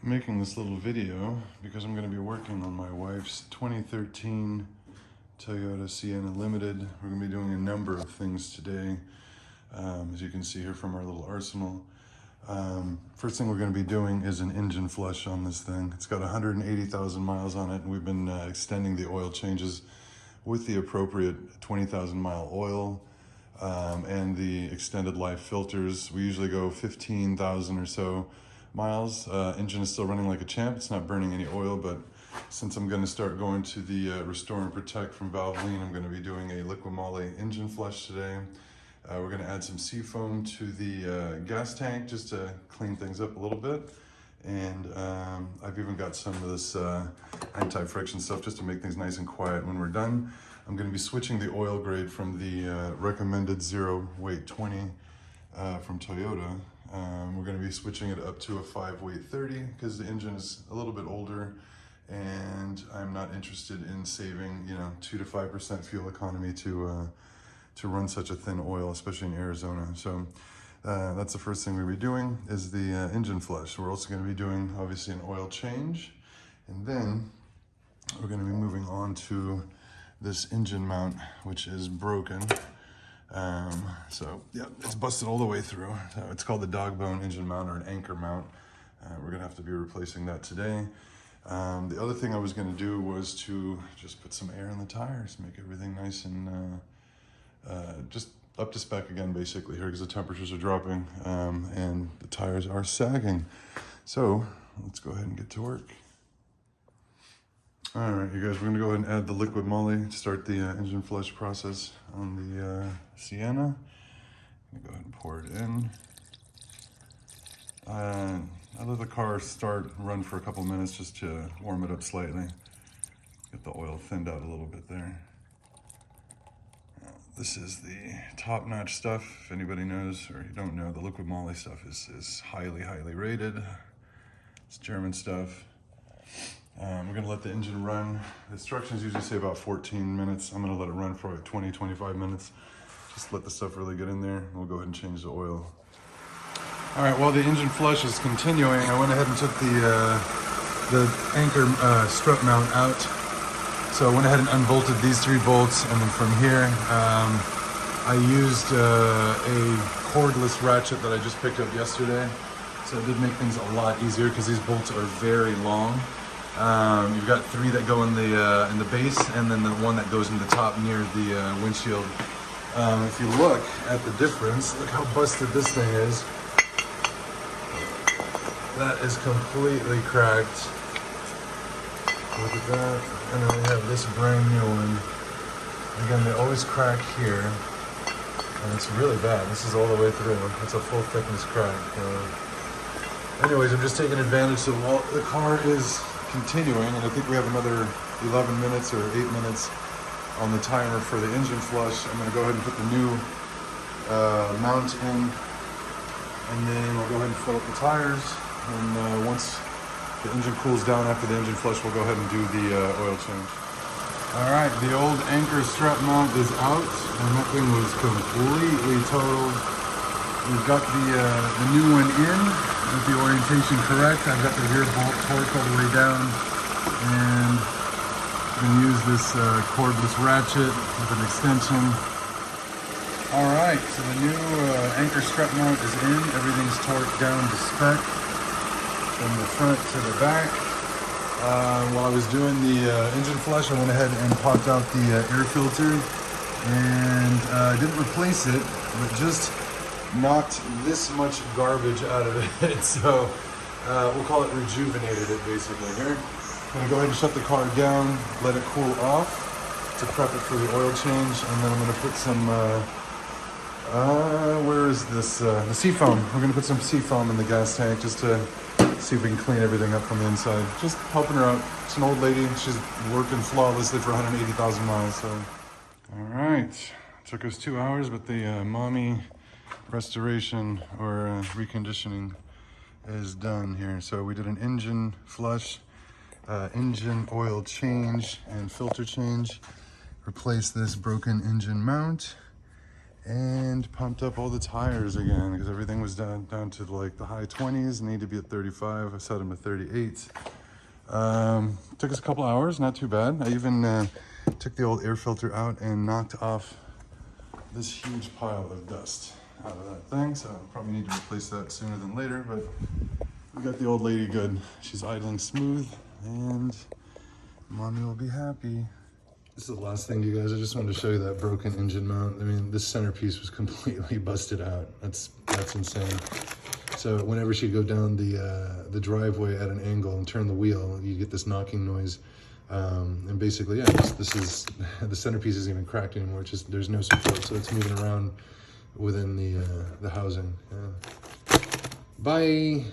making this little video because I'm going to be working on my wife's 2013 Toyota Sienna Limited. We're going to be doing a number of things today, as you can see here from our little arsenal. First thing we're going to be doing is an engine flush on this thing. It's got 180,000 miles on it, and we've been extending the oil changes with the appropriate 20,000 mile oil and the extended life filters. We usually go 15,000 or so miles. Engine is still running like a champ. It's not burning any oil, but since I'm going to start going to the Restore and Protect from Valvoline, I'm going to be doing a Liquimoly Engine Flush today. We're going to add some seafoam to the gas tank just to clean things up a little bit. And I've even got some of this anti-friction stuff just to make things nice and quiet when we're done. I'm going to be switching the oil grade from the recommended 0 weight 20 from Toyota. We're going to be switching it up to a 5 weight 30 because the engine is a little bit older and I'm not interested in saving 2 to 5% fuel economy to run such a thin oil, especially in Arizona. So that's the first thing we'll be doing is the engine flush. We're also going to be doing obviously an oil change, and then we're going to be moving on to this engine mount, which is broken. So yeah, it's busted all the way through. It's called the dog bone engine mount or an anchor mount. We're gonna have to be replacing that today. The other thing I was gonna do was to just put some air in the tires, make everything nice and just up to spec again, basically here, because the temperatures are dropping and the tires are sagging. So let's go ahead and get to work. All right, you guys, we're gonna go ahead and add the Liquimoly to start the engine flush process on the Sienna. I'm gonna go ahead and pour it in. I let the car run for a couple minutes just to warm it up slightly. Get the oil thinned out a little bit there. This is the top-notch stuff. If anybody knows or you don't know, the Liquimoly stuff is highly, highly rated. It's German stuff. We're gonna let the engine run. The instructions usually say about 14 minutes. I'm gonna let it run for like 20, 25 minutes. Just let the stuff really get in there. We'll go ahead and change the oil. All right, while the engine flush is continuing, I went ahead and took the anchor strut mount out. So I went ahead and unbolted these 3 bolts, and then from here, I used a cordless ratchet that I just picked up yesterday. So it did make things a lot easier because these bolts are very long. You've got 3 that go in the base, and then the one that goes in the top near the windshield. If you look at the difference, look how busted this thing is. That is completely cracked. Look at that. And then we have this brand new one. Again, they always crack here, and it's really bad. This is all the way through. It's a full thickness crack. Anyways, I'm just taking advantage. So while the car is continuing, and I think we have another 11 minutes or 8 minutes on the timer for the engine flush, I'm going to go ahead and put the new mount in, and then I'll go ahead and fill up the tires. And once the engine cools down after the engine flush, we'll go ahead and do the oil change. All right, the old anchor strut mount is out, and that thing was completely totaled. We've got the new one in with the orientation correct. I've got the rear bolt torque all the way down, and I'm going to use this cordless ratchet with an extension. All right, so the new anchor strut mount is in. Everything's torqued down to spec from the front to the back. While I was doing the engine flush, I went ahead and popped out the air filter, and I didn't replace it, but just knocked this much garbage out of it. So we'll call it rejuvenated it basically here. I'm gonna go ahead and shut the car down, let it cool off to prep it for the oil change, and then I'm gonna put some, where is this, the seafoam. We're gonna put some seafoam in the gas tank just to see if we can clean everything up from the inside. Just helping her out. It's an old lady. She's working flawlessly for 180,000 miles, so. All right, took us 2 hours, but the mommy restoration or reconditioning is done here. So we did an engine flush, engine oil change and filter change, replaced this broken engine mount, and pumped up all the tires again because everything was down to like the high 20s, need to be at 35. I set them at 38. Took us a couple hours, not too bad. I even took the old air filter out and knocked off this huge pile of dust out of that thing, so I'll probably need to replace that sooner than later, but we got the old lady good. She's idling smooth, and mommy will be happy. This is the last thing, you guys. I just wanted to show you that broken engine mount. I mean, this centerpiece was completely busted out. That's insane. So whenever she'd go down the driveway at an angle and turn the wheel, you get this knocking noise. And basically, yeah, this is, the centerpiece isn't even cracked anymore. It's just, there's no support, so it's moving around within the housing. Yeah. Bye.